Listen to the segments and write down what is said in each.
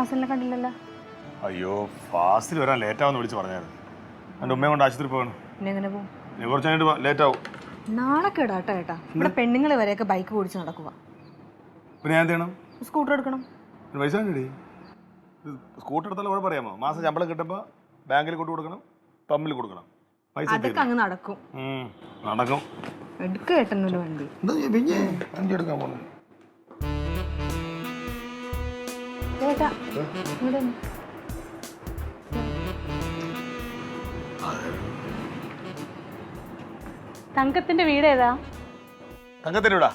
ഫാസിലിനെ കണ്ടില്ലല്ലോ. അയ്യോ ഫാസിൽ വരാൻ ലേറ്റ് ആവുമെന്ന് വിളിച്ച് പറഞ്ഞായിരുന്നു. എൻ്റെ ഉമ്മയെ കൊണ്ട് ആശുപത്രി പോകണം. പിന്നെ എങ്ങനെ പോകും? ഇനി കുറച്ച് കഴിഞ്ഞിട്ട് ലേറ്റ് ആവും. നാളെ കേടാട്ടോ ഏട്ടാ. ഇവിടെ പെണ്ണുങ്ങൾ വരെയൊക്കെ ബൈക്ക് ഓടിച്ച് നടക്കുക. പിന്നെ ഞാൻ എന്ത് ചെയ്യണം? സ്കൂട്ടർ എടുക്കണം. പൈസ വേണ്ടി സ്കൂട്ടർ എടുത്താലും കുഴപ്പം അറിയാമോ? മാസം ശമ്പളം കിട്ടുമ്പോൾ ബാങ്കിൽ കൊണ്ട് കൊടുക്കണം, പമ്പിൽ കൊടുക്കണം. പൈസ അതൊക്കെ അങ്ങ് നടക്കും. നടക്കും. എടുക്ക ഏട്ടനൊരു വണ്ടി. പിന്നെ വണ്ടി എടുക്കാൻ പോകണം. ഏട്ടാ ഇവിടെ തങ്കത്തിന്റെ വീട് ഏതാ? തങ്കത്തിന്റെ വീടാ?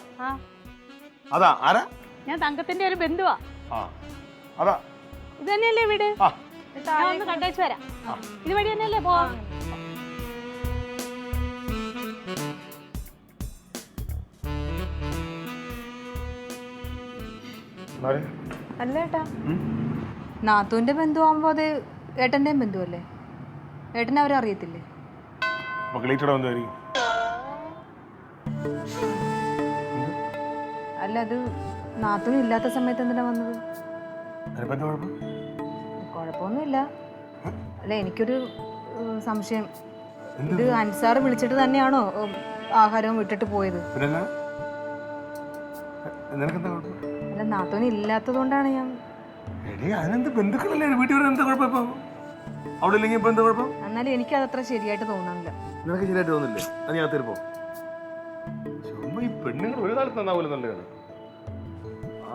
അതാ. ആരാ? ഞാൻ തങ്കത്തിന്റെ ഒരു ബന്ധുവാ. അതാ ഇത് തന്നെയല്ലേ വീട്? ഞാൻ ഒന്ന് കണ്ടേച്ച് വരാം. ഇത് വഴി തന്നെയല്ലേ പോവാ? അല്ല ഏട്ടാ, നാത്തൂന്റെ ബന്ധുവാകുമ്പോ അത് ഏട്ടന്റെയും ബന്ധുവല്ലേ? ഏട്ടനെ അവരെ അറിയത്തില്ലേ? അല്ല, അത് നാത്തൂന് ഇല്ലാത്ത സമയത്ത് എന്തിനാ വന്നത്? കുഴപ്പമൊന്നുമില്ല. അല്ല, എനിക്കൊരു സംശയം. ഇത് അൻസാറ് വിളിച്ചിട്ട് തന്നെയാണോ ആഹാരവും വിട്ടിട്ട് പോയത്? അല്ല, നാത്തൂന് ഇല്ലാത്തത് കൊണ്ടാണ് ഞാൻ. എന്നാലും എനിക്ക് അതത്ര ശരിയായിട്ട് തോന്നുന്നില്ല. പെണ്ണുങ്ങൾ ഒരു കാലത്ത് നന്നാവൂല. നല്ലതാണ്.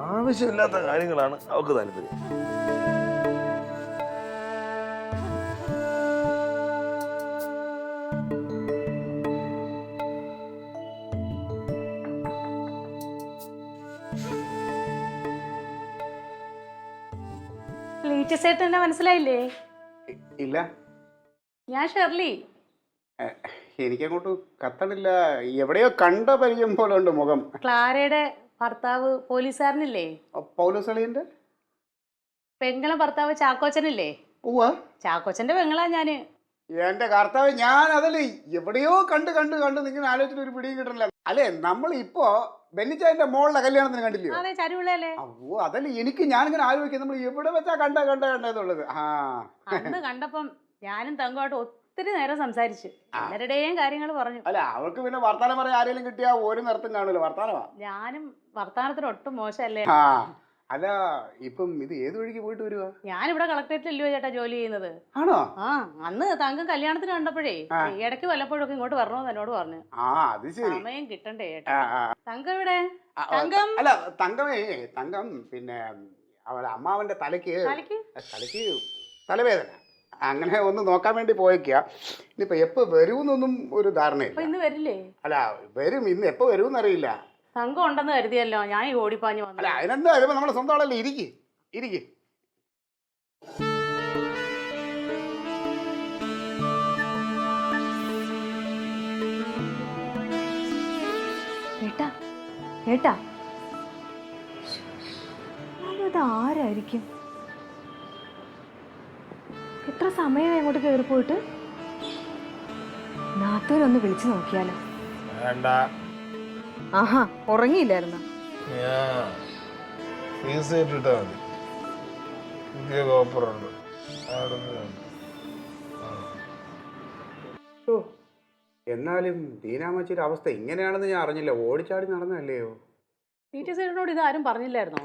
ആവശ്യമില്ലാത്ത കാര്യങ്ങളാണ് അവർക്ക് താല്പര്യം. ചേട്ടനെ മനസ്സിലായില്ലേ? ഇല്ല. ഞാൻ ഷെർലി. എനിക്കങ്ങോട്ട് കത്തണില്ല. എവിടെയോ കണ്ട പരിചയം പോലെ ഉണ്ട് മുഖം. ക്ലാരയുടെ ഭർത്താവ് പോലീസുകാരനില്ലേ? പൗലോസളിന്റെ പെങ്ങളെ ഭർത്താവ് ചാക്കോച്ചനില്ലേ? ചാക്കോച്ചന്റെ പെങ്ങളാ ഞാന്. എന്റെ കർത്താവ്, ഞാൻ അതല്ലേ എവിടെയോ കണ്ട് കണ്ട് കണ്ട് നിങ്ങൾ ആലോചിച്ചിട്ട് ഒരു പിടിയും കിട്ടണില്ല. അല്ലേ, നമ്മൾ ഇപ്പോ ബെന്നിച്ചായന്റെ മോളുടെ കല്യാണത്തിന് കണ്ടില്ലയോ? അതെ, ചരുവിളയല്ലേ? ഓ, അതല്ലേ എനിക്ക് ഞാനിങ്ങനെ ആലോചിക്കും, നമ്മൾ എവിടെ വെച്ചാ കണ്ടെന്നുള്ളത്. അന്ന് കണ്ടപ്പം ഞാനും തങ്കമായിട്ട് ഒത്തിരി നേരം സംസാരിച്ചു. എല്ലാവരുടെയും കാര്യങ്ങൾ പറഞ്ഞു. അല്ല, അവർക്ക് പിന്നെ വർത്താനം പറയാൻ ആരെങ്കിലും കിട്ടിയാ ഒരു നിർത്തം കാണൂല. വർത്താനമാ. ഞാനും വർത്താനത്തിന് ഒട്ടും മോശമല്ലേ? അല്ല, ഇപ്പം ഇത് ഏത് വഴിക്ക് പോയിട്ട് വരുവാ? ഞാനിവിടെ കളക്ടറേറ്റിലല്ലോ ചേട്ടാ ജോലി ചെയ്യുന്നത്. ആണോ? അന്ന് തങ്കം കല്യാണത്തിന് കണ്ടപ്പോഴേ ഇടയ്ക്ക് വല്ലപ്പോഴൊക്കെ ഇങ്ങോട്ട് വരണോന്ന് എന്നോട് പറഞ്ഞു. അത് ശരി. സമയം കിട്ടണ്ടേ ചേട്ടാ. തങ്കം ഇവിടെ? തങ്കം അല്ല, തങ്കം പിന്നെ അവളെ അമ്മാവന്റെ തലയ്ക്ക് തലവേദന. അങ്ങനെ ഒന്ന് നോക്കാൻ വേണ്ടി പോയേക്കാ. ഇനിയിപ്പോ എപ്പോ വരൂന്നൊന്നും ഒരു ധാരണയില്ല. ഇന്ന് വരില്ലേ? അല്ല, വരും. ഇന്ന് എപ്പോ വരൂന്നറിയില്ല. തങ്കം ഉണ്ടെന്ന് കരുതിയല്ലോ ഞാൻ ഈ ഓടിപ്പാഞ്ഞു വന്നു. അല്ല, അതിനെന്താ, ഇതിപ്പോ നമ്മളെ സ്വന്തം ആളല്ലേ. ഇരിക്ക്. ഏട്ടാ, അത് ആരായിരിക്കും? എത്ര സമയമായി അങ്ങോട്ട് കയറി പോയിട്ട്? നാത്തൂരൊന്ന് വിളിച്ചു നോക്കിയാലോ? ആഹാ, ഉറങ്ങിയില്ലായിരുന്നു. എന്നാലും ദീനാമച്ചിയുടെ അവസ്ഥ ഇങ്ങനെയാണെന്ന് ഞാൻ അറിഞ്ഞില്ല. ഓടിച്ചാടി നടന്നല്ലയോ? ടീച്ചേഴ്സിനോട് ഇത് ആരും പറഞ്ഞില്ലായിരുന്നോ?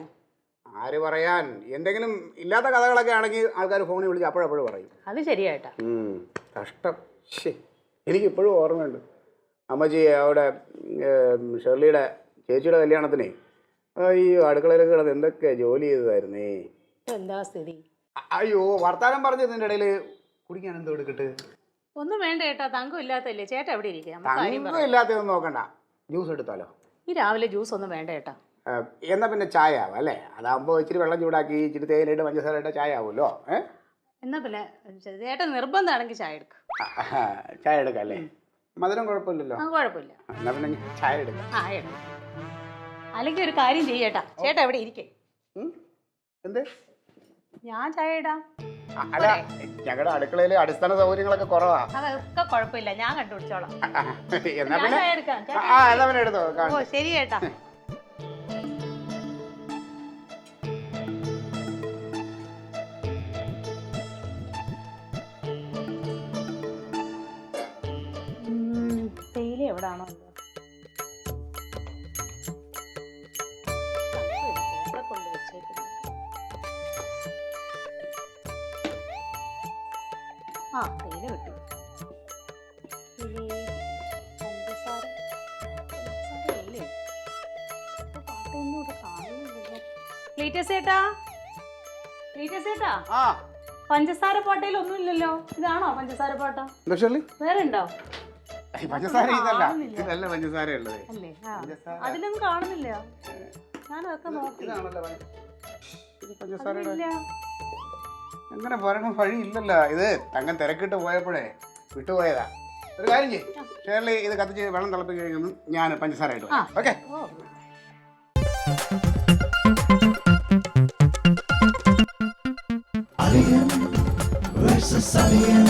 ആര് പറയാൻ? എന്തെങ്കിലും ഇല്ലാത്ത കഥകളൊക്കെ ആണെങ്കിൽ ആൾക്കാർ ഫോണിൽ വിളിച്ച് അപ്പോഴപ്പോഴും പറയും. അത് ശരിയായിട്ടാ. കഷ്ടം. എനിക്കിപ്പോഴും ഓർമ്മയുണ്ട്. അമ്മച്ചി അവിടെ ഷെർലിയുടെ ചേച്ചിയുടെ കല്യാണത്തിനെ ഈ അടുക്കളയിലൊക്കെ കിടന്ന് എന്തൊക്കെ ജോലി ചെയ്തതായിരുന്നേ. എന്താ സ്ഥിതി? അയ്യോ, വർത്താനം പറഞ്ഞതിൻ്റെ ഇടയിൽ കുടിക്കാൻ എന്തോ എടുക്കട്ട്? ഒന്നും വേണ്ട ചേട്ടാ, തങ്കം ഇല്ലാത്തല്ലേ. ചേട്ടാ എവിടെ ഇരിക്കാം? തങ്കം ഇല്ലാത്തതൊന്നും നോക്കണ്ട. ജ്യൂസ് എടുത്താലോ? ഈ രാവിലെ ജ്യൂസ് ഒന്നും വേണ്ട ചേട്ടാ. എന്നാ പിന്നെ ചായ ആവും അല്ലേ? അതാകുമ്പോൾ ഇച്ചിരി വെള്ളം ചൂടാക്കി ഇച്ചിരി തേയിലയിട്ട് പഞ്ചസാരയിട്ട് ചായ ആവുമല്ലോ. എന്നാ പിന്നെ ചേട്ടൻ നിർബന്ധമാണെങ്കിൽ ചായ എടുക്കും. ചായ എടുക്കാം അല്ലേ? മധുരം കുഴപ്പമില്ലല്ലോ? കുഴപ്പമില്ല. എന്നാ പിന്നെ ചായ എടുക്കാം. അല്ലെങ്കിൽ ഒരു കാര്യം ചെയ്യേട്ടാ, ചേട്ടാ എവിടെ ഇരിക്കേ? എന്ത്? ഞാൻ ചായ ഇടാം. അല്ല, ഞങ്ങളുടെ അടുക്കളയില് അടിസ്ഥാന സൗകര്യങ്ങളൊക്കെ കുറവാ. അതൊക്കെ കുഴപ്പമില്ല, ഞാൻ കണ്ടുപിടിച്ചോളാം. എന്നാ പിന്നെ എടുത്തോ. ഓ ശരി ചേട്ടാ. എവിടാണോ ഇവിടെ കൊണ്ട് വെച്ചേക്കുന്നത്. ആ തേയില കിട്ടി. ഇനി പഞ്ചസാര ഇല്ലേ? ഇപ്പൊ പാട്ടൊന്നും ഇവിടെ കാണുന്നില്ലല്ലോ. ക്ലീറ്റസ് ചേട്ടാ, ക്ലീറ്റസ് ചേട്ടാ, ആ പഞ്ചസാര പാട്ടയിൽ ഒന്നും ഇല്ലല്ലോ. ഇതാണോ പഞ്ചസാര പാട്ട? എന്താ ഷേർലി? വേറെ ഉണ്ടോ? പഞ്ചസാര ഇതല്ല, കാണുന്നില്ല. ഇതല്ല പഞ്ചസാര ഉള്ളത്. അല്ലേ? ആ പഞ്ചസാര. അതിലൊന്നും കാണുന്നില്ല. ഞാൻ അതൊക്കെ നോക്കി. ഇതാണല്ലോ ഇത് പഞ്ചസാരയുടെ. അതിലില്ല. എങ്ങനെ പറയണം, വഴി ഇല്ലല്ലോ. ഇത് തങ്ങൻ തിരക്കിട്ട് പോയപ്പോഴേ വിട്ടുപോയതാ. ഒരു കാര്യം ചെയ്യും ഷേർലി, ഇത് കത്തിച്ച് വെള്ളം തിളപ്പിച്ച് കഴിയുമ്പോൾ ഞാൻ പഞ്ചസാര ഇട്ടു. ആ. ഓക്കെ. ഓ. Alien versus Alien.